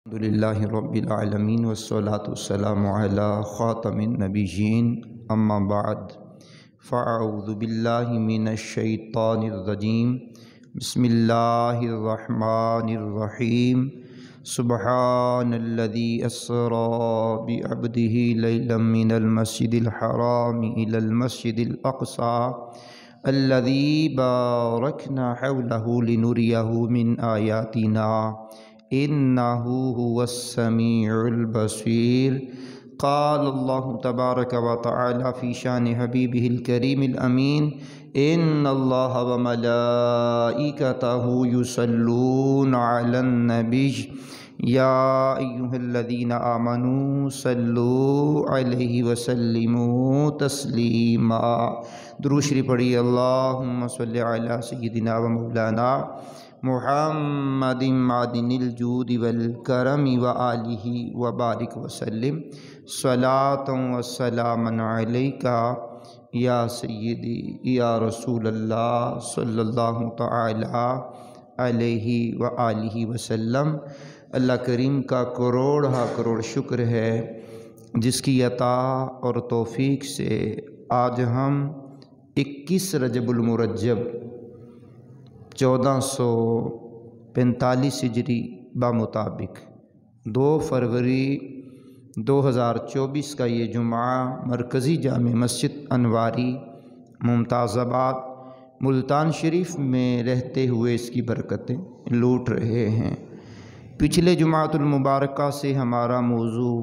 الحمدللہ رب العالمین والصلاة والسلام علی خاتم النبیین اما بعد فاعوذ باللہ من الشیطان الرجیم بسم اللہ الرحمن الرحیم سبحان الذی اسری بعبدہ لیلا من المسجد الحرام الی المسجد الاقصی الذی بارکنا حولہ لنریہ من آیاتنا إنه هو السميع البصير قال الله تبارك وتعالى في شان حبيبه الكريم الأمين إن الله وملائكته يصلون على النبي يا أيها الذين آمنوا صلوا عليه وسلموا تسليما درود شریف پڑھی اللهم صل على سيدنا ومولانا محمد معدن الجود والکرم وآلہ وبارک وسلم صلاۃ وسلاما علیک یا سیدی یا رسول اللہ صلی اللہ تعالی علیہ وآلہ وسلم۔ اللہ کریم کا کروڑ شکر ہے جس کی عطا اور توفیق سے آج ہم 21 رجب المرجب 1445 ہجری بمطابق 2 فروری 2024 کا یہ جمعہ مرکزی جامع مسجد انواری ممتاز آباد ملتان شریف میں رہتے ہوئے اس کی برکتیں لوٹ رہے ہیں۔ پچھلے جمعۃ المبارکہ سے ہمارا موضوع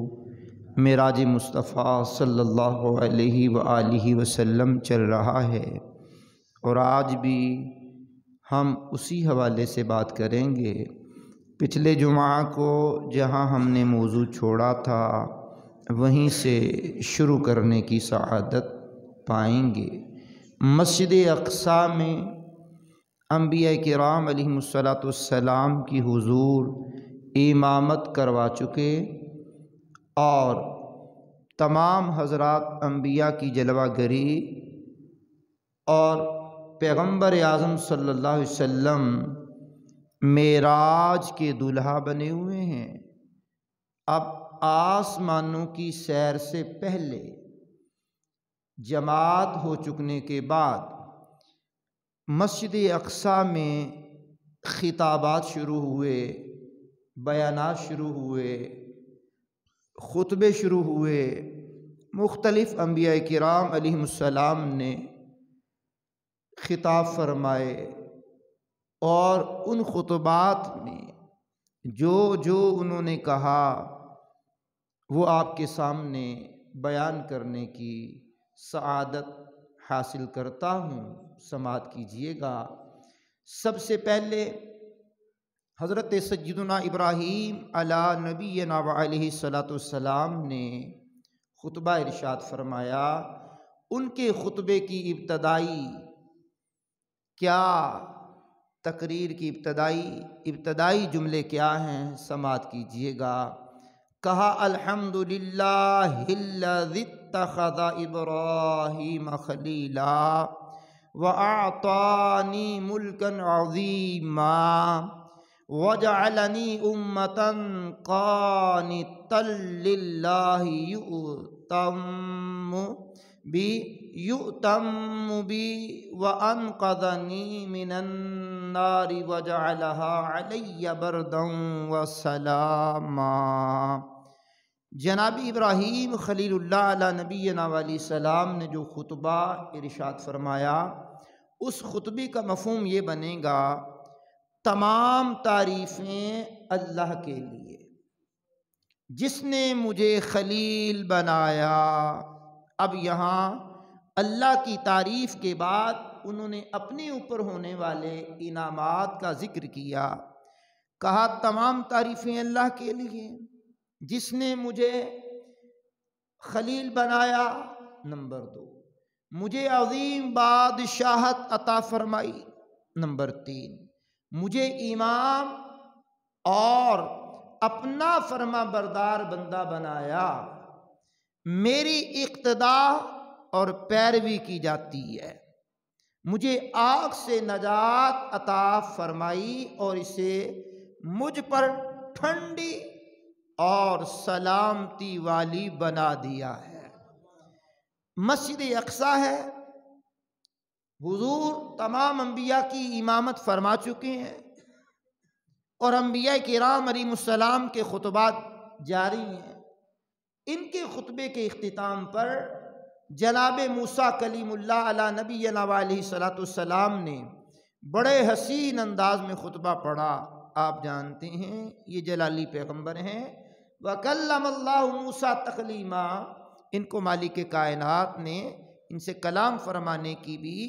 معراج مصطفیٰ صلی اللہ علیہ وآلہ وسلم چل رہا ہے اور آج بھی ہم اسی حوالے سے بات کریں گے۔ پچھلے جمعہ کو جہاں ہم نے موضوع چھوڑا تھا وہیں سے شروع کرنے کی سعادت پائیں گے۔ مسجد اقصی میں انبیاء کرام علیہم السلام کی حضور امامت کروا چکے اور تمام حضرات انبیاء کی جلوہ گری اور پیغمبر اعظم صلی اللہ علیہ وسلم معراج کے دولہا بنے ہوئے ہیں۔ اب آسمانوں کی سیر سے پہلے جماعت ہو چکنے کے بعد مسجد اقصی میں خطابات شروع ہوئے، بیانات شروع ہوئے، خطبے شروع ہوئے۔ مختلف انبیاء کرام علیہم السلام نے خطاب فرمائے اور ان خطبات میں جو انہوں نے کہا وہ آپ کے سامنے بیان کرنے کی سعادت حاصل کرتا ہوں، سماعت کیجئے گا۔ سب سے پہلے حضرت سیدنا ابراہیم علی نبینا وعلیہ السلام نے خطبہ ارشاد فرمایا۔ ان کے خطبے کی کیا تقریر کی ابتدائی جملے کیا ہیں، سماعت کیجئے گا۔ کہا الحمدللہ الذی اتخذ ابراہیم خلیلا وأعطانی ملکا عظیما وجعلنی امتا قانتا للہ یؤتم بی وانقذنی من النار وجعلها علی بردا وسلاما۔ جناب ابراہیم خلیل اللہ علی نبینا علیہ السلام نے جو خطبہ ارشاد فرمایا اس خطبے کا مفہوم یہ بنے گا، تمام تعریفیں اللہ کے لیے جس نے مجھے خلیل بنایا۔ اب یہاں اللہ کی تعریف کے بعد انہوں نے اپنے اوپر ہونے والے انعامات کا ذکر کیا۔ کہا تمام تعریفیں اللہ کے لیے جس نے مجھے خلیل بنایا۔ نمبر 2، مجھے عظیم بادشاہت عطا فرمائی۔ نمبر 3، مجھے امام اور اپنا فرما بردار بندہ بنایا۔ میری اقتداء اور پیروی کی جاتی ہے۔ مجھے آگ سے نجات عطا فرمائی اور اسے مجھ پر ٹھنڈی اور سلامتی والی بنا دیا ہے۔ مسجد اقصی ہے، حضور تمام انبیاء کی امامت فرما چکے ہیں اور انبیاء کرام علیہم السلام کے خطبات جاری ہیں۔ ان کے خطبے کے اختتام پر جناب موسیٰ کلیم اللہ علیہ نبینا علیہ الصلوۃ والسلام نے بڑے حسین انداز میں خطبہ پڑھا۔ آپ جانتے ہیں یہ جلالی پیغمبر ہیں، وَكَلَّمَ اللَّهُ مُوسَىٰ تَكْلِيمًا، ان کو مالک کائنات نے ان سے کلام فرمانے کی بھی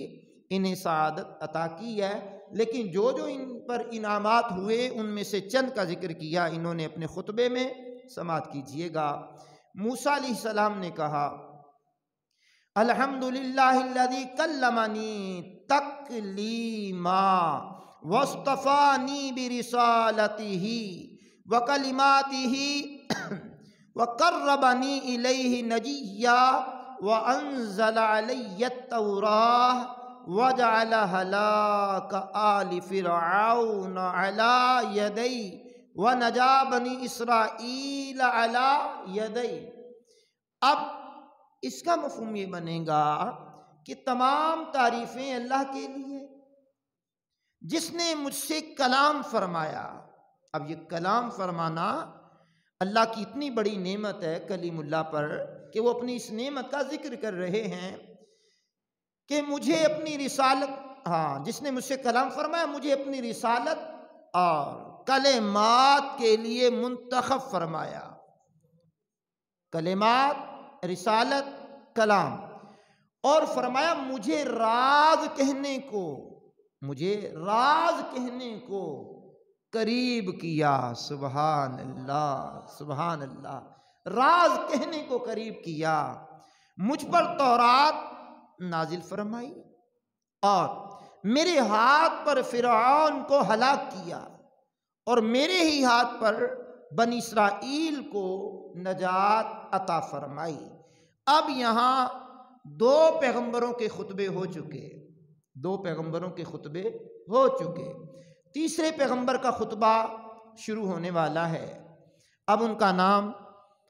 انہیں سعادت عطا کی ہے، لیکن جو ان پر انعامات ہوئے ان میں سے چند کا ذکر کیا انہوں نے اپنے خطبے میں، سماعت کیجئے گا۔ موسیٰ علیہ السلام نے کہا الحمدللہ الذی کلمنی تکلیما واصطفانی برسالتہ وکلماتہ وقربنی الیہ نجیا وانزل علی التوراۃ وجعل ہلاک آل فرعون علی یدی ونجا بنی اسرائیل علی یدی۔ اب اس کا مفہوم یہ بنے گا کہ تمام تعریفیں اللہ کے لیے جس نے مجھ سے کلام فرمایا۔ اب یہ کلام فرمانا اللہ کی اتنی بڑی نعمت ہے کلیم اللہ پر کہ وہ اپنی اس نعمت کا ذکر کر رہے ہیں کہ مجھے اپنی رسالت، جس نے مجھ سے کلام فرمایا مجھے اپنی رسالت اور کلمات کے لیے منتخب فرمایا۔ کلمات، رسالت، کلام، اور فرمایا مجھے راز کہنے کو قریب کیا۔ سبحان اللہ، سبحان اللہ، راز کہنے کو قریب کیا۔ مجھ پر تورات نازل فرمائی اور میرے ہاتھ پر فرعون کو ہلاک کیا اور میرے ہی ہاتھ پر بنی اسرائیل کو نجات عطا فرمائی۔ اب یہاں دو پیغمبروں کے خطبے ہو چکے، تیسرے پیغمبر کا خطبہ شروع ہونے والا ہے۔ اب ان کا نام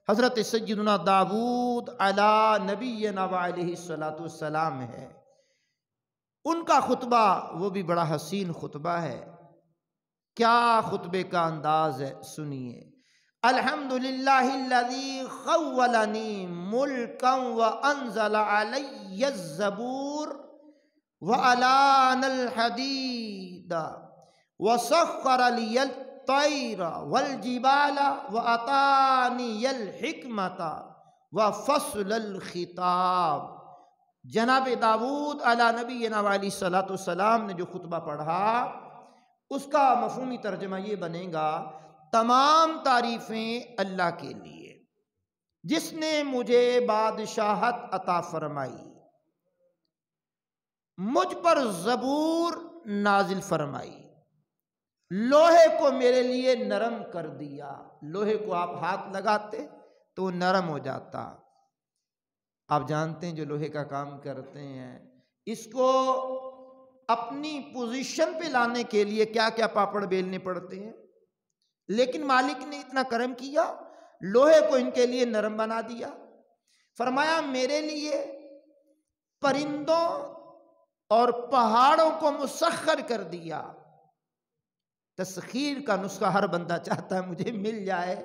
حضرت سیدنا داؤد علی نبینا علیہ الصلوۃ والسلام ہے۔ ان کا خطبہ وہ بھی بڑا حسین خطبہ ہے۔ کیا خطبے کا انداز ہے، سنیے۔ الحمدللہ الذی خولنی ملکا وانزل علی الزبور وعلان الحدید وسخر لی الطیر والجبال واتانی الحکمت وفصل الخطاب۔ جناب داؤد علی نبینا علیہ الصلوۃ والسلام نے جو خطبہ پڑھا اس کا مفہومی ترجمہ یہ بنے گا تمام تعریفیں اللہ کے لیے جس نے مجھے بادشاہت عطا فرمائی، مجھ پر زبور نازل فرمائی، لوہے کو میرے لیے نرم کر دیا۔ لوہے کو آپ ہاتھ لگاتے تو وہ نرم ہو جاتا۔ آپ جانتے ہیں جو لوہے کا کام کرتے ہیں اس کو اپنی پوزیشن پہ لانے کے لیے کیا کیا پاپڑ بیلنے پڑتے ہیں، لیکن مالک نے اتنا کرم کیا، لوہے کو ان کے لیے نرم بنا دیا۔ فرمایا میرے لیے پرندوں اور پہاڑوں کو مسخر کر دیا۔ تسخیر کا نسخہ ہر بندہ چاہتا ہے مجھے مل جائے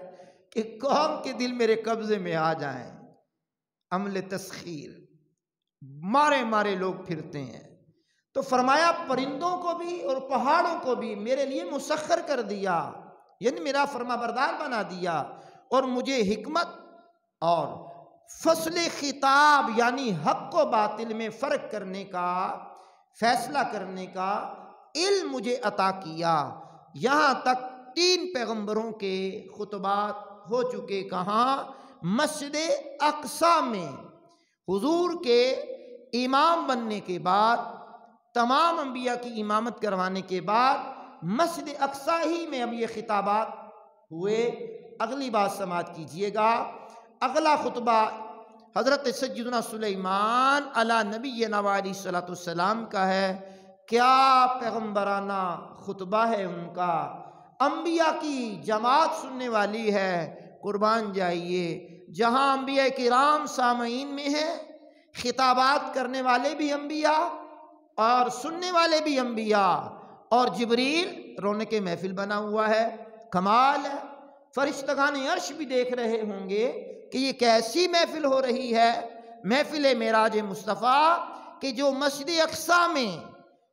کہ قوم کے دل میرے قبضے میں آ جائیں۔ عمل تسخیر، مارے لوگ پھرتے ہیں، تو فرمایا پرندوں کو بھی اور پہاڑوں کو بھی میرے لیے مسخر کر دیا، یعنی میرا فرما بردار بنا دیا، اور مجھے حکمت اور فصل خطاب یعنی حق و باطل میں فرق کرنے کا، فیصلہ کرنے کا علم مجھے عطا کیا۔ یہاں تک 3 پیغمبروں کے خطبات ہو چکے۔ کہاں؟ مسجد اقصی میں حضور کے امام بننے کے بعد، تمام انبیاء کی امامت کروانے کے بعد مسجد اقصی ہی میں اب یہ خطابات ہوئے۔ اگلی بات سماعت کیجئے گا۔ اگلا خطبہ حضرت سیدنا سلیمان علی نبینا علیہ الصلوۃ والسلام کا ہے۔ کیا پیغمبرانہ خطبہ ہے ان کا، انبیاء کی جماعت سننے والی ہے، قربان جائیے، جہاں انبیاء کرام سامعین میں ہیں، خطابات کرنے والے بھی انبیاء اور سننے والے بھی انبیاء، اور جبریل رونق محفل بنا ہوا ہے، کمال ہے۔ فرشتگان عرش بھی دیکھ رہے ہوں گے کہ یہ کیسی محفل ہو رہی ہے، محفل معراج مصطفیٰ، کہ جو مسجد اقصیٰ میں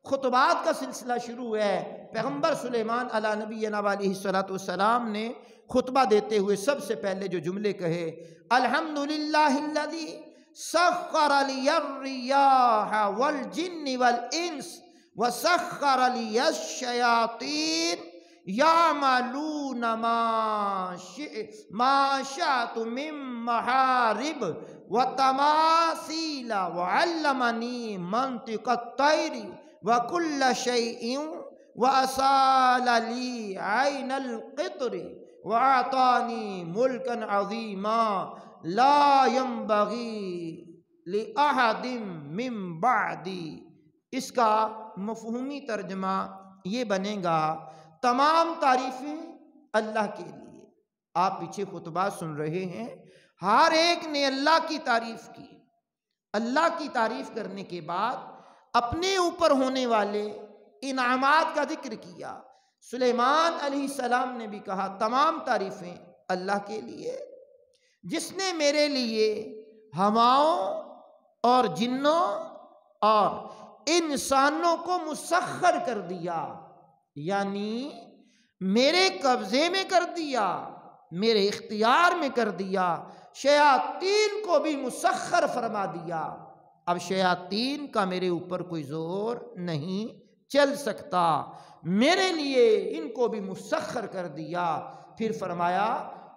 خطبات کا سلسلہ شروع ہے۔ پیغمبر سلیمان علیہ نبینا علیہ السلام نے خطبہ دیتے ہوئے سب سے پہلے جو جملے کہے، الحمدللہ الذی سخر لی الریاح والجن والانس وسخر لی الشیاطین یعملون ما شاءت من محارب وتماثیل وعلمنی منطق الطیر وکل شیء وأسال لي عين القطر وأعطاني ملكا عظيما لا ينبغي لأحد من بعدي۔ اس کا مفہومی ترجمہ یہ بنے گا، تمام تعریفیں اللہ کے لیے۔ آپ پیچھے خطبہ سن رہے ہیں، ہر ایک نے اللہ کی تعریف کی۔ اللہ کی تعریف کرنے کے بعد اپنے اوپر ہونے والے انعامات کا ذکر کیا۔ سلیمان علیہ السلام نے بھی کہا تمام تعریفیں اللہ کے لیے، جس نے میرے لیے ہواؤں اور جنوں اور انسانوں کو مسخر کر دیا، یعنی میرے قبضے میں کر دیا، میرے اختیار میں کر دیا، شیاطین کو بھی مسخر فرما دیا۔ اب شیاطین کا میرے اوپر کوئی زور نہیں چل سکتا، میرے لیے ان کو بھی مسخر کر دیا۔ پھر فرمایا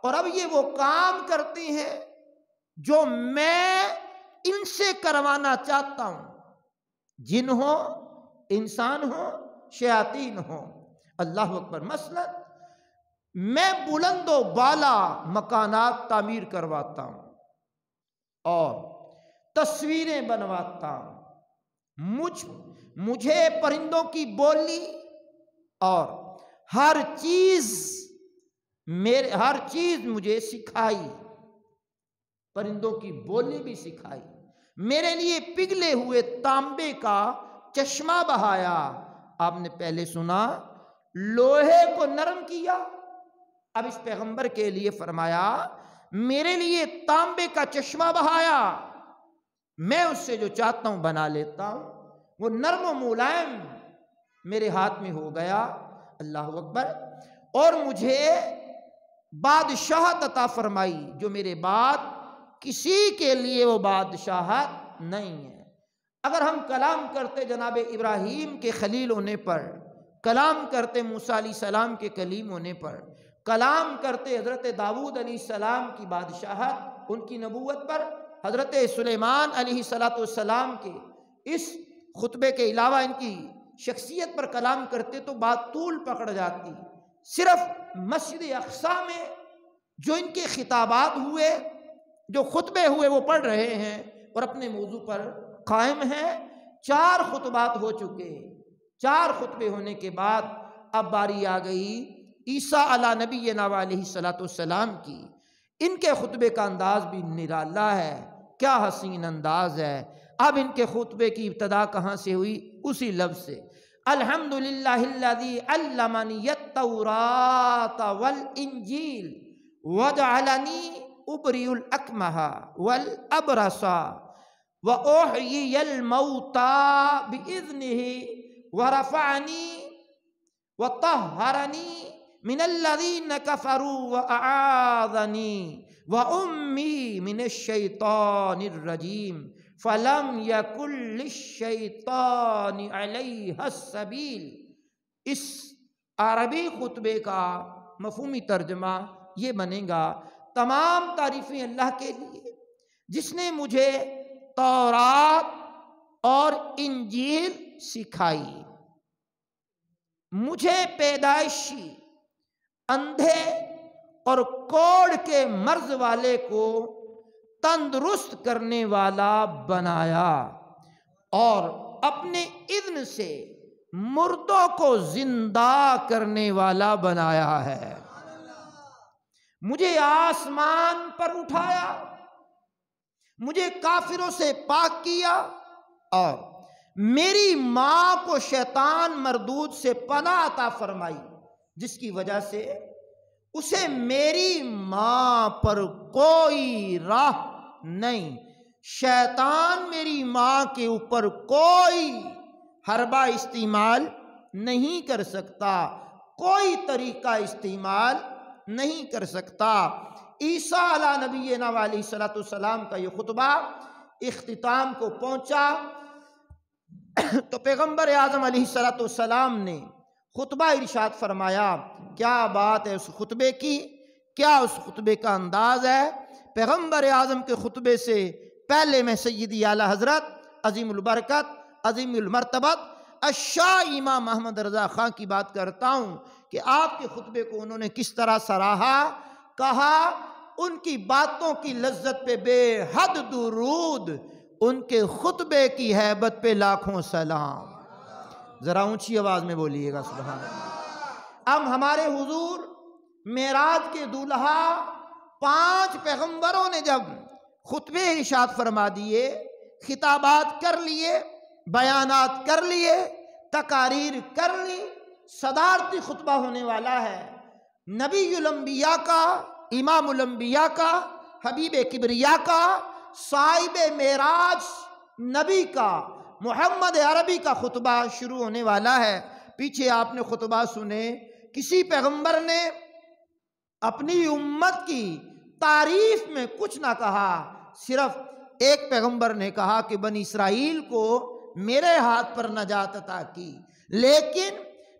اور اب یہ وہ کام کرتے ہیں جو میں ان سے کروانا چاہتا ہوں، جن ہو، انسان ہو، شیاطین ہو۔ اللہ اکبر۔ مثلا میں بلند و بالا مکانات تعمیر کرواتا ہوں اور تصویریں بنواتا ہوں، مجھے پرندوں کی بولی اور ہر چیز مجھے سکھائی، پرندوں کی بولی بھی سکھائی، میرے لیے پگھلے ہوئے تانبے کا چشمہ بہایا۔ آپ نے پہلے سنا لوہے کو نرم کیا، اب اس پیغمبر کے لیے فرمایا میرے لیے تانبے کا چشمہ بہایا، میں اس سے جو چاہتا ہوں بنا لیتا ہوں، وہ نرم و ملائم میرے ہاتھ میں ہو گیا۔ اللہ اکبر۔ اور مجھے بادشاہت عطا فرمائی جو میرے بعد کسی کے لیے وہ بادشاہت نہیں ہے۔ اگر ہم کلام کرتے جناب ابراہیم کے خلیل ہونے پر، کلام کرتے موسیٰ علیہ السلام کے کلیم ہونے پر، کلام کرتے حضرت داؤد علیہ السلام کی بادشاہت، ان کی نبوت پر، حضرت سلیمان علیہ السلام کے اس خطبے کے علاوہ ان کی شخصیت پر کلام کرتے تو بات طول پکڑ جاتی۔ صرف مسجد اقصیٰ میں جو ان کے خطابات ہوئے، جو خطبے ہوئے، وہ پڑھ رہے ہیں اور اپنے موضوع پر قائم ہیں۔ 4 خطبات ہو چکے، 4 خطبے ہونے کے بعد اب باری آ گئی عیسیٰ علیہ نبینا علیہ السلام کی۔ ان کے خطبے کا انداز بھی نرالا ہے، کیا حسین انداز ہے۔ اب ان کے خطبے کی ابتدا کہاں سے ہوئی؟ اسی لفظ سے، الحمدللہ الذی علمنی التوراۃ والانجیل وجعلنی ابری الاکمہ والابرص واحیی الموتى باذنہ ورفعنی وطہرنی من الذین کفروا واعاذنی وأمی من الشیطان الرجیم فلم یکن للشیطان علیہ السبیل۔ اس عربی خطبے کا مفہومی ترجمہ یہ بنے گا تمام تعریفیں اللہ کے لیے، جس نے مجھے تورات اور انجیل سکھائی، مجھے پیدائشی اندھے اور کوڑ کے مرض والے کو تندرست کرنے والا بنایا، اور اپنے اذن سے مردوں کو زندہ کرنے والا بنایا ہے، مجھے آسمان پر اٹھایا، مجھے کافروں سے پاک کیا، اور میری ماں کو شیطان مردود سے پناہ عطا فرمائی، جس کی وجہ سے اسے میری ماں پر کوئی راہ نہیں، شیطان میری ماں کے اوپر کوئی حربہ استعمال نہیں کر سکتا، کوئی طریقہ استعمال نہیں کر سکتا۔ عیسیٰ علیہ نبینا علیہ الصلوۃ والسلام کا یہ خطبہ اختتام کو پہنچا تو پیغمبر اعظم علیہ الصلوۃ والسلام نے خطبہ ارشاد فرمایا۔ کیا بات ہے اس خطبے کی، کیا اس خطبے کا انداز ہے۔ پیغمبر اعظم کے خطبے سے پہلے میں سیدی اعلیٰ حضرت عظیم البرکت عظیم المرتبت الشاہ امام محمد رضا خان کی بات کرتا ہوں کہ آپ کے خطبے کو انہوں نے کس طرح سراہا، کہا ان کی باتوں کی لذت پہ بے حد درود، ان کے خطبے کی ہیبت پہ لاکھوں سلام۔ ذرا اونچی آواز میں بولیے گا سبحان اللہ۔ اب ہمارے حضور معراج کے دولہا 5 پیغمبروں نے جب خطبے ارشاد فرما دیے، خطابات کر لیے، بیانات کر لیے، تقاریر کر لی، صدارتی خطبہ ہونے والا ہے نبی الانبیاء کا، امام الانبیاء کا، حبیب کبریا کا، صاحب معراج نبی کا، محمد عربی کا خطبہ شروع ہونے والا ہے۔ پیچھے آپ نے خطبہ سنے، کسی پیغمبر نے اپنی امت کی تعریف میں کچھ نہ کہا، صرف ایک پیغمبر نے کہا کہ بنی اسرائیل کو میرے ہاتھ پر نجات عطا کی، لیکن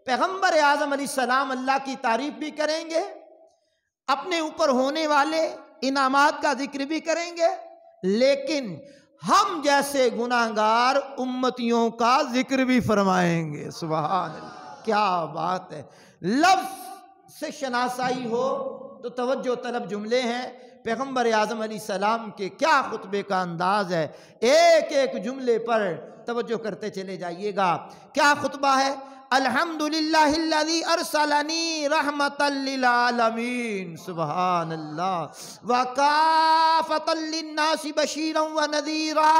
پیغمبر اعظم علیہ السلام اللہ کی تعریف بھی کریں گے، اپنے اوپر ہونے والے انعامات کا ذکر بھی کریں گے، لیکن ہم جیسے گناہگار امتیوں کا ذکر بھی فرمائیں گے۔ سبحان اللہ، کیا بات ہے۔ لفظ سے شناسائی ہو تو توجہ طلب جملے ہیں۔ پیغمبر اعظم علیہ السلام کے کیا خطبے کا انداز ہے، ایک ایک جملے پر توجہ کرتے چلے جائیے گا۔ کیا خطبہ ہے؟ الحمدللہ الذی ارسلنی رحمتا للعالمین، سبحان اللہ، وکافتا للناس بشیرا ونذیرا،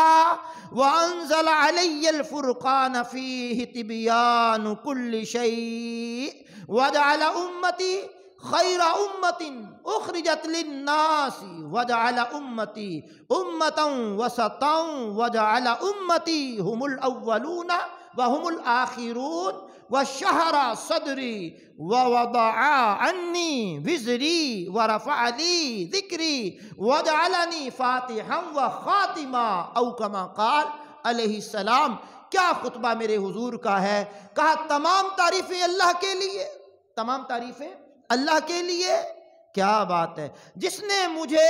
وانزل علی الفرقان فیہ تبیان کل شیء، وجعل امتی خیر امت اخرجت للناس، وجعل امتی امتا وسطا، وجعل امتی هم الاولون وهم الآخرون، وشہر صدری ووضع عنی وزری ورفع لی ذکری وجعلنی فاتحا وخاتما، او کما قال علیہ السلام۔ کیا خطبہ میرے حضور کا ہے۔ کہا تمام تعریفیں اللہ کے لیے، تمام تعریفیں اللہ کے لیے۔ کیا بات ہے، جس نے مجھے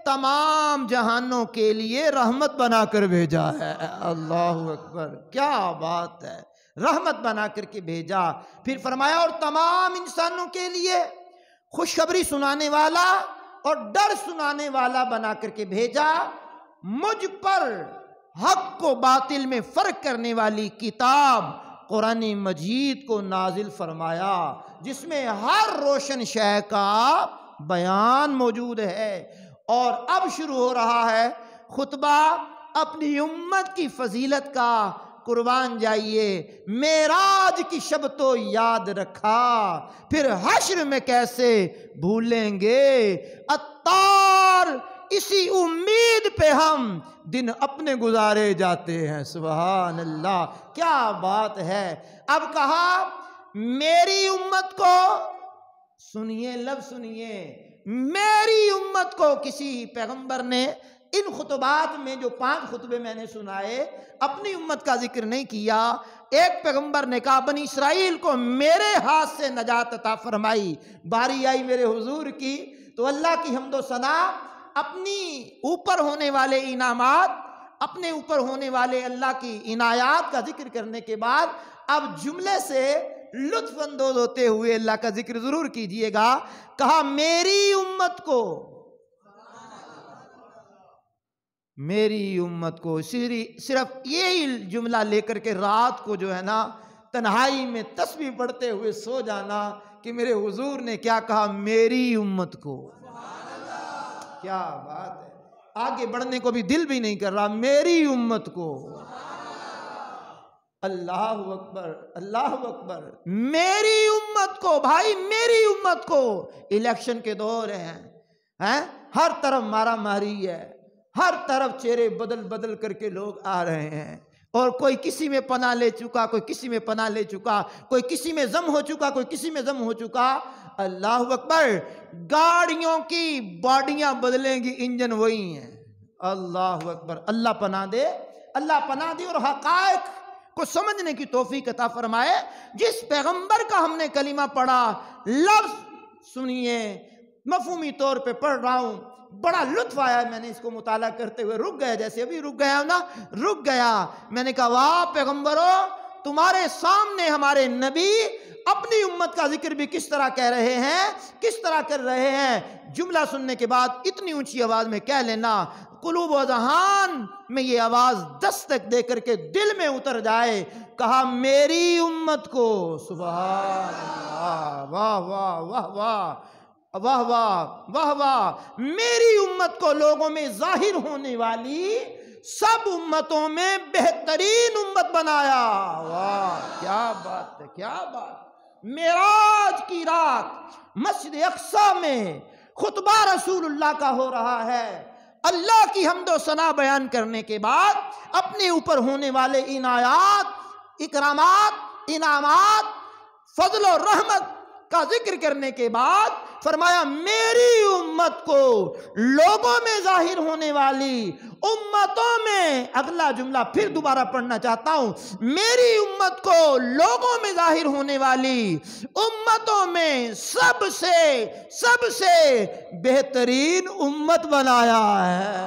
تمام جہانوں کے لیے رحمت بنا کر بھیجا ہے۔ اللہ اکبر، کیا بات ہے، رحمت بنا کر کے بھیجا۔ پھر فرمایا اور تمام انسانوں کے لیے خوشخبری سنانے والا اور ڈر سنانے والا بنا کر کے بھیجا۔ مجھ پر حق کو باطل میں فرق کرنے والی کتاب قرآن مجید کو نازل فرمایا، جس میں ہر روشن شے کا بیان موجود ہے۔ اور اب شروع ہو رہا ہے خطبہ اپنی امت کی فضیلت کا۔ قربان جائیے، معراج کی شب تو یاد رکھا، پھر حشر میں کیسے بھولیں گے۔ عطار، اسی امید پہ ہم دن اپنے گزارے جاتے ہیں۔ سبحان اللہ، کیا بات ہے۔ اب کہا میری امت کو، سنیے لفظ سنیے، میری امت کو کسی پیغمبر نے ان خطبات میں جو 5 خطبے میں نے سنائے اپنی امت کا ذکر نہیں کیا۔ ایک پیغمبر نے کہا بنی اسرائیل کو میرے ہاتھ سے نجات عطا فرمائی۔ باری آئی میرے حضور کی تو اللہ کی حمد و ثنا، اپنی اوپر ہونے والے انعامات، اپنے اوپر ہونے والے اللہ کی عنایات کا ذکر کرنے کے بعد اب جملے سے لطف اندوز ہوتے ہوئے اللہ کا ذکر ضرور کیجئے گا۔ کہا میری امت کو، میری امت کو، صرف یہی جملہ لے کر کے رات کو جو ہے نا تنہائی میں تسبیح پڑھتے ہوئے سو جانا کہ میرے حضور نے کیا کہا، میری امت کو۔ کیا بات ہے، آگے بڑھنے کو بھی دل بھی نہیں کر رہا، میری امت کو، اللہ اکبر اللہ اکبر، میری امت کو، بھائی میری امت کو۔ الیکشن کے دور ہیں، ہر طرف مارا ماری ہے، ہر طرف چہرے بدل بدل کر کے لوگ آ رہے ہیں، اور کوئی کسی میں پناہ لے چکا، کوئی کسی میں پناہ لے چکا، کوئی کسی میں ضم ہو چکا، کوئی کسی میں ضم ہو چکا۔ اللہ اکبر، گاڑیوں کی باڈیاں بدلیں گی، انجن وہی ہیں۔ اللہ اکبر، اللہ پناہ دے، اللہ پناہ دے، اور حقائق کو سمجھنے کی توفیق عطا فرمائے۔ جس پیغمبر کا ہم نے کلمہ پڑھا، لفظ سنیے، مفہومی طور پہ پڑھ رہا ہوں، بڑا لطف آیا، میں نے اس کو مطالعہ کرتے ہوئے رک گیا، جیسے ابھی رک گیا نا، رک گیا۔ میں نے کہا واہ پیغمبروں، تمہارے سامنے ہمارے نبی اپنی امت کا ذکر بھی کس طرح کہہ رہے ہیں، کس طرح کر رہے ہیں۔ جملہ سننے کے بعد اتنی اونچی آواز میں کہہ لینا، قلوب و ذہان میں یہ آواز دستک دے کر کے دل میں اتر جائے۔ کہا میری امت کو، سبحان اللہ، واہ واہ واہ واہ واہ واہ واہ واہ، میری امت کو لوگوں میں ظاہر ہونے والی سب امتوں میں بہترین امت بنایا۔ واہ کیا بات ہے، کیا بات۔ معراج کی رات مسجد اقصی میں خطبہ رسول اللہ کا ہو رہا ہے، اللہ کی حمد و ثنا بیان کرنے کے بعد اپنے اوپر ہونے والے عنایات، اکرامات، انعامات، فضل و رحمت کا ذکر کرنے کے بعد فرمایا میری امت کو لوگوں میں ظاہر ہونے والی امتوں میں، اگلا جملہ پھر دوبارہ پڑھنا چاہتا ہوں، میری امت کو لوگوں میں ظاہر ہونے والی امتوں میں سب سے بہترین امت بنایا ہے۔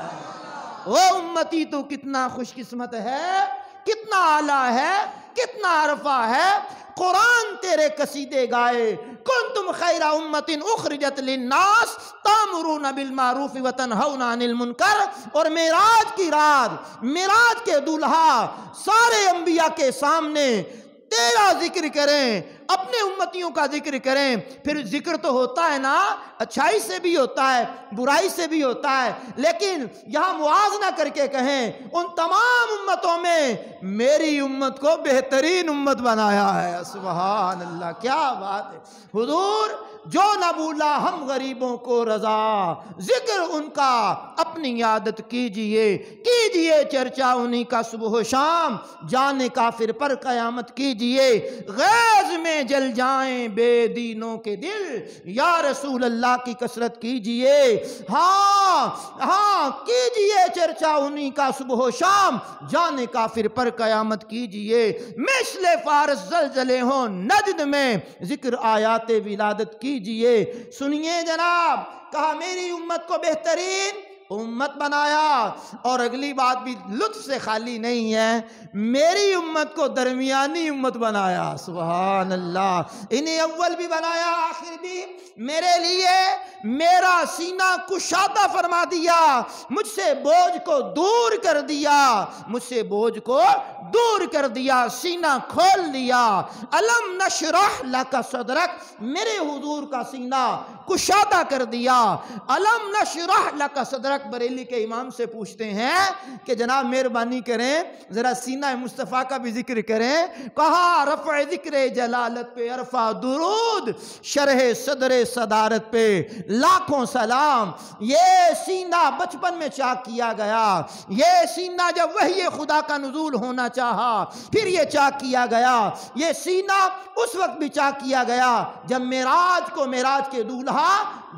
وہ امتی تو کتنا خوش قسمت ہے، کتنا اعلیٰ ہے، کتنا عرفہ ہے۔ قرآن تیرے قصیدے گائے، کنتم خیر امت اخرجت للناس تامرون بالمعروف وتنہون عن المنکر، اور معراج کی رات، معراج کے دولہا سارے انبیاء کے سامنے تیرا ذکر کریں، اپنے امتیوں کا ذکر کریں۔ پھر ذکر تو ہوتا ہے نا، اچھائی سے بھی ہوتا ہے، برائی سے بھی ہوتا ہے، لیکن یہاں موازنہ کر کے کہیں ان تمام امتوں میں میری امت کو بہترین امت بنایا ہے۔ سبحان اللہ، کیا بات ہے۔ حضور جو نہ بھولا ہم غریبوں کو رضا، ذکر ان کا اپنی عادت کیجئے، کیجئے چرچا انہی کا صبح و شام، جانے کافر پر قیامت کیجئے، غیظ میں جل جائیں بے دینوں کے دل، یا رسول اللہ کی کثرت کیجئے، ہاں کیجئے چرچا انہی کا صبح و شام، جانے کافر پر قیامت کیجئے، مثل فارس زلزلے ہوں نجد میں، ذکر آیات ولادت کیجئے۔ سنیے جناب، کہا میری امت کو بہترین امت بنایا، اور اگلی بات بھی لطف سے خالی نہیں ہے، میری امت کو درمیانی امت بنایا۔ سبحان اللہ، انہیں اول بھی بنایا، آخر بھی، میرے لیے میرا سینہ کشادہ فرما دیا، مجھ سے بوجھ کو دور کر دیا، مجھ سے بوجھ کو دور کر دیا، سینہ کھول دیا۔ الم نشرح لک صدرک، میرے حضور کا سینہ کشادہ کر دیا۔ الم نشرح لک صدرک، بریلی کے امام سے پوچھتے ہیں کہ جناب مہربانی کریں ذرا سینہ مصطفیٰ کا بھی ذکر کریں۔ کہا رفع ذکر جلالت پہ عرفہ درود، شرح صدر صدارت پہ لاکھوں سلام۔ یہ سینہ بچپن میں چاک کیا گیا، یہ سینہ جب وحی خدا کا نزول ہونا چاہا پھر یہ چاک کیا گیا، یہ سینہ اس وقت بھی چاک کیا گیا جب معراج کو معراج کے دولہا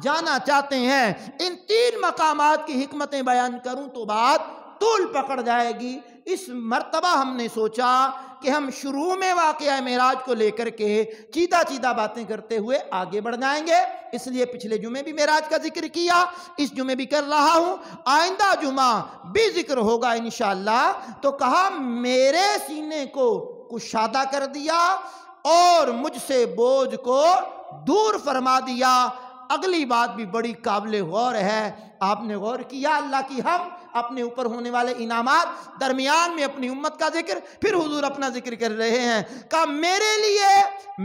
جانا چاہتے ہیں۔ ان تین مقامات کی حکمتیں بیان کروں تو بات طول پکڑ جائے گی، اس مرتبہ ہم نے سوچا کہ ہم شروع میں واقعہ معراج کو لے کر کے چیدہ باتیں کرتے ہوئے آگے بڑھ جائیں گے، اس لیے پچھلے جمعے بھی معراج کا ذکر کیا، اس جمعے بھی کر رہا ہوں، آئندہ جمعہ بھی ذکر ہوگا انشاءاللہ۔ تو کہا میرے سینے کو کشادہ کر دیا اور مجھ سے بوجھ کو دور فرما دیا۔ اگلی بات بھی بڑی قابل غور ہے، آپ نے غور کیا، اللہ کی ہم، اپنے اوپر ہونے والے انعامات، درمیان میں اپنی امت کا ذکر، پھر حضور اپنا ذکر کر رہے ہیں۔ کہا میرے لیے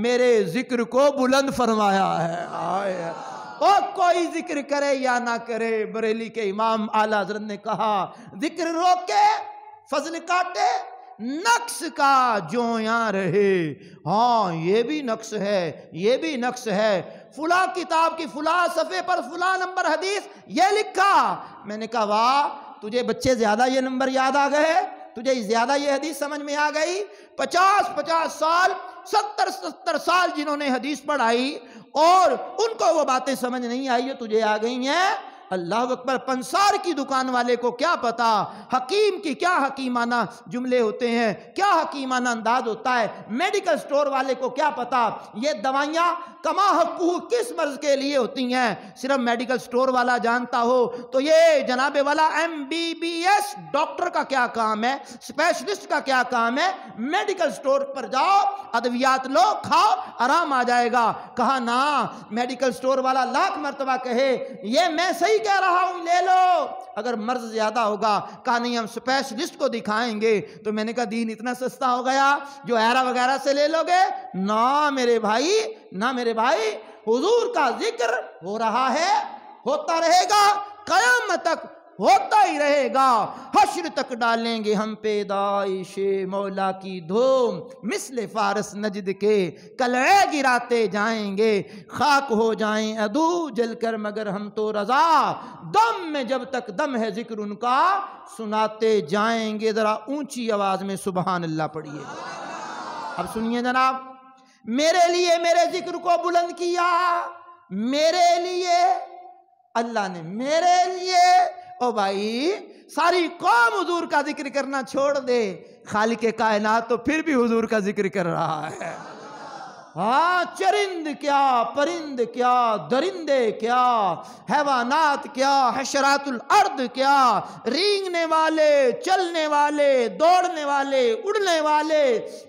میرے ذکر کو بلند فرمایا ہے۔ اور کوئی ذکر کرے یا نہ کرے، بریلی کے امام اعلیٰ حضرت نے کہا ذکر روکے فضل کاٹے، نقص کا جو یہاں رہے۔ ہاں یہ بھی نقص ہے، یہ بھی نقص ہے، فلاں کتاب کی فلاں صفحے پر فلاں نمبر حدیث یہ لکھا۔ میں نے کہا واہ، تجھے بچے زیادہ یہ نمبر یاد آ گئے، تجھے زیادہ یہ حدیث سمجھ میں آ گئی۔ 50 سال 70 سال جنہوں نے حدیث پڑھائی اور ان کو وہ باتیں سمجھ نہیں آئی جو تجھے آ گئی ہیں۔ اللہ اکبر۔ پنسار کی دکان والے کو کیا پتا حکیم کی کیا حکیمانہ جملے ہوتے ہیں، کیا حکیمانہ انداز ہوتا ہے۔ میڈیکل سٹور والے کو کیا پتا یہ دوائیاں کما حقوہ کس مرض کے لیے ہوتی ہیں، صرف میڈیکل سٹور والا جانتا ہو تو یہ جناب والا MBBS ڈاکٹر کا کیا کام ہے، اسپیشلسٹ کا کیا کام ہے۔ میڈیکل سٹور پر جاؤ، ادویات لو، کھاؤ، آرام آ جائے گا۔ کہا نا، میڈیکل سٹور والا لاکھ مرتبہ کہے یہ میں صحیح کہہ رہا ہوں لے لو، اگر مرض زیادہ ہوگا کہا نہیں ہم اسپیشلسٹ کو دکھائیں گے۔ تو میں نے کہا دین اتنا سستا ہو گیا جو ایرا وغیرہ سے لے لو گے؟ نہ میرے بھائی، نہ میرے بھائی، حضور کا ذکر ہو رہا ہے، ہوتا رہے گا، قیامت تک ہوتا ہی رہے گا، حشر تک ڈالیں گے ہم پیدائش مولا کی دھوم، مثل فارس نجد کے قلعے گراتے جائیں گے، خاک ہو جائیں عدو جل کر مگر ہم تو رضا، دم میں جب تک دم ہے ذکر ان کا سناتے جائیں گے۔ ذرا اونچی آواز میں سبحان اللہ پڑھیے۔ اب سنیے جناب، میرے لیے میرے ذکر کو بلند کیا، میرے لیے اللہ نے، میرے لیے۔ او بھائی ساری قوم حضور کا ذکر کرنا چھوڑ دے، خالق کائنات تو پھر بھی حضور کا ذکر کر رہا ہے۔ ہاں، چرند کیا، پرند کیا، درندے کیا، حیوانات کیا، حشرات الارض کیا، رینگنے والے، چلنے والے، دوڑنے والے، اڑنے والے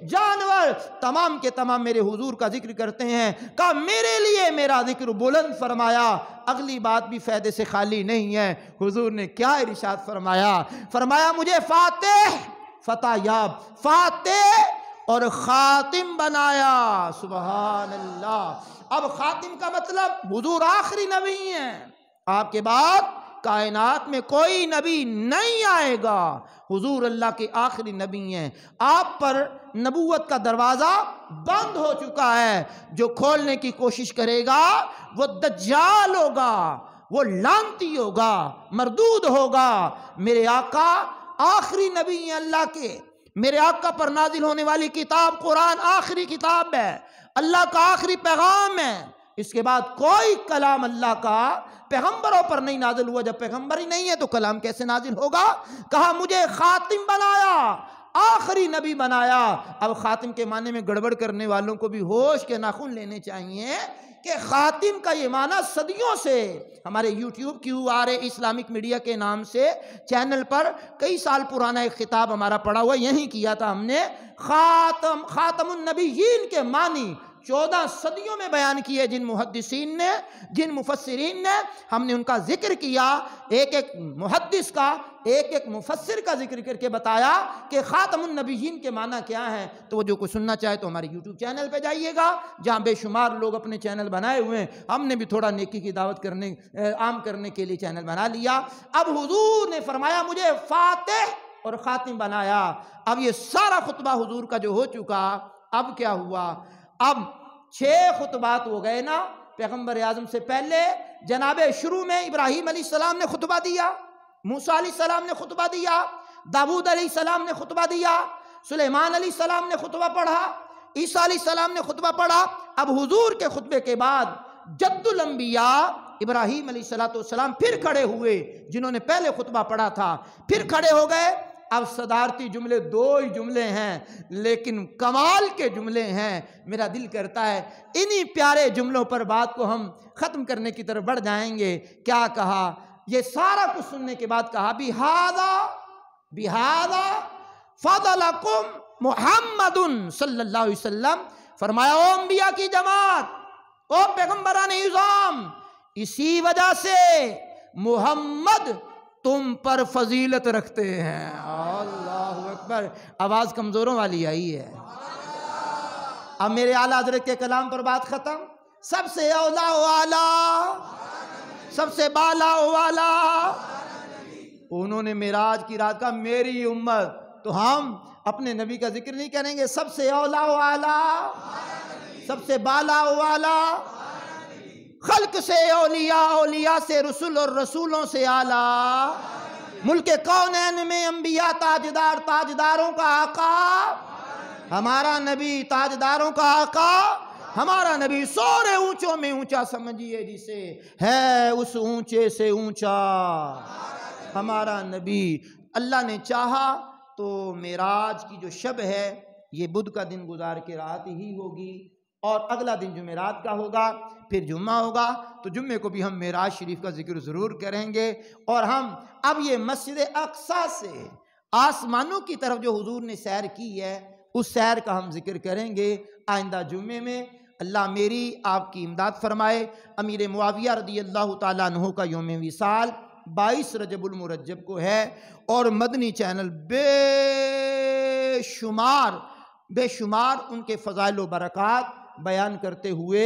جانور تمام کے تمام میرے حضور کا ذکر کرتے ہیں۔ کہا میرے لیے میرا ذکر بلند فرمایا۔ اگلی بات بھی فائدے سے خالی نہیں ہے، حضور نے کیا ارشاد فرمایا؟ فرمایا مجھے فاتح، فتح یاب، فاتح اور خاتم بنایا۔ سبحان اللہ۔ اب خاتم کا مطلب حضور آخری نبی ہیں، آپ کے بعد کائنات میں کوئی نبی نہیں آئے گا، حضور اللہ کے آخری نبی ہیں۔ آپ پر نبوت کا دروازہ بند ہو چکا ہے، جو کھولنے کی کوشش کرے گا وہ دجال ہوگا، وہ لعنتی ہوگا، مردود ہوگا۔ میرے آقا آخری نبی ہیں اللہ کے، میرے آقا پر نازل ہونے والی کتاب قرآن آخری کتاب ہے، اللہ کا آخری پیغام ہے۔ اس کے بعد کوئی کلام اللہ کا پیغمبروں پر نہیں نازل ہوا۔ جب پیغمبر ہی نہیں ہے تو کلام کیسے نازل ہوگا؟ کہا مجھے خاتم بنایا، آخری نبی بنایا۔ اب خاتم کے معنی میں گڑبڑ کرنے والوں کو بھی ہوش کے ناخن لینے چاہیے کہ خاتم کا یہ معنی صدیوں سے ہمارے یوٹیوب QR اسلامک میڈیا کے نام سے چینل پر کئی سال پرانا ایک خطاب ہمارا پڑا ہوا، یہی کیا تھا ہم نے۔ خاتم النبیین کے معنی 14 صدیوں میں بیان کیے، جن محدثین نے، جن مفسرین نے، ہم نے ان کا ذکر کیا، ایک ایک محدث کا، ایک ایک مفسر کا ذکر کر کے بتایا کہ خاتم النبیین کے معنی کیا ہیں۔ تو وہ جو کوئی سننا چاہے تو ہمارے یوٹیوب چینل پہ جائیے گا، جہاں بے شمار لوگ اپنے چینل بنائے ہوئے ہیں، ہم نے بھی تھوڑا نیکی کی دعوت کرنے، عام کرنے کے لیے چینل بنا لیا۔ اب حضور نے فرمایا مجھے فاتح اور خاتم بنایا۔ اب یہ سارا خطبہ حضور کا جو ہو چکا، اب کیا ہوا؟ اب 6 خطبات ہو گئے نا۔ پیغمبر اعظم سے پہلے جناب شروع میں ابراہیم علیہ السلام نے خطبہ دیا، موسیٰ علیہ السلام نے خطبہ دیا، داؤد علیہ السلام نے خطبہ دیا، سلیمان علیہ السلام نے خطبہ پڑھا، عیسیٰ علیہ السلام نے خطبہ پڑھا۔ اب حضور کے خطبے کے بعد جد الانبیاء ابراہیم علیہ السلام پھر کھڑے ہوئے، جنہوں نے پہلے خطبہ پڑھا تھا، پھر کھڑے ہو گئے۔ اب صدارتی جملے 2 ہی جملے ہیں، لیکن کمال کے جملے ہیں۔ میرا دل کرتا ہے انہی پیارے جملوں پر بات کو ہم ختم کرنے کی طرف بڑھ جائیں گے۔ کیا کہا؟ یہ سارا کچھ سننے کے بعد کہا بِهَذَا فَضَلَكُمْ محمد صلی اللہ علیہ وسلم۔ فرمایا او انبیاء کی جماعت، او پیغمبران اعظام، اسی وجہ سے محمد تم پر فضیلت رکھتے ہیں۔ اللہ اکبر۔ آواز کمزوروں والی آئی ہے۔ اب میرے اعلیٰ حضرت کے کلام پر بات ختم۔ سب سے اولا و اعلیٰ، سب سے بالا و والا، انہوں نے معراج کی رات کہا میری امت، تو ہم اپنے نبی کا ذکر نہیں کریں گے؟ سب سے اولا و اعلیٰ، سب سے بالا و والا، خلق سے اولیاء، اولیاء سے رسول اور رسولوں سے اعلیٰ، ملک کونین میں انبیاء تاجدار، تاجداروں کا آقا ہمارا نبی، تاجداروں کا آقا ہمارا نبی، سورے اونچوں میں اونچا سمجھیے جسے، ہے اس اونچے سے اونچا ہمارا نبی۔ اللہ نے چاہا تو معراج کی جو شب ہے یہ بدھ کا دن گزار کے رات ہی ہوگی، اور اگلا دن جمعرات کا ہوگا، پھر جمعہ ہوگا، تو جمعے کو بھی ہم معراج شریف کا ذکر ضرور کریں گے۔ اور ہم اب یہ مسجد اقصیٰ سے آسمانوں کی طرف جو حضور نے سیر کی ہے اس سیر کا ہم ذکر کریں گے آئندہ جمعے میں۔ اللہ میری آپ کی امداد فرمائے۔ امیر معاویہ رضی اللہ تعالیٰ عنہ کا یوم وصال 22 رجب المرجب کو ہے، اور مدنی چینل بے شمار ان کے فضائل و برکات بیان کرتے ہوئے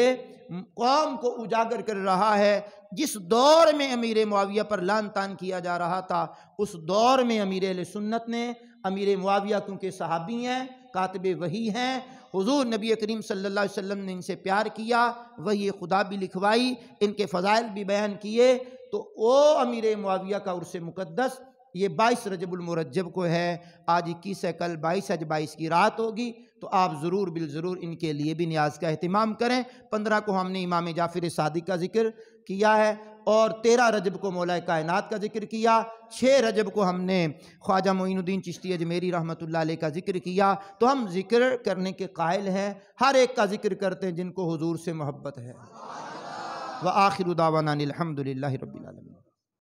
قوم کو اجاگر کر رہا ہے۔ جس دور میں امیر معاویہ پر لعن طعن کیا جا رہا تھا، اس دور میں امیر اہل سنت نے امیر معاویہ کیونکہ صحابی ہیں، کاتب وحی ہیں، حضور نبی کریم صلی اللہ علیہ وسلم نے ان سے پیار کیا، وحی خدا بھی لکھوائی، ان کے فضائل بھی بیان کیے، تو وہ امیر معاویہ کا عرس مقدس یہ 22 رجب المرجب کو ہے۔ آج 21 ہے، کل 22 ہے، 22 کی رات ہوگی، تو آپ ضرور بالضرور ان کے لیے بھی نیاز کا اہتمام کریں۔ 15 کو ہم نے امام جعفر صادق کا ذکر کیا ہے، اور 13 رجب کو مولا کائنات کا ذکر کیا، 6 رجب کو ہم نے خواجہ معین الدین چشتی اجمیری رحمۃ اللہ علیہ کا ذکر کیا۔ تو ہم ذکر کرنے کے قائل ہیں، ہر ایک کا ذکر کرتے ہیں جن کو حضور سے محبت ہے۔ وآخر دعوانا الحمد للہ رب العالمین۔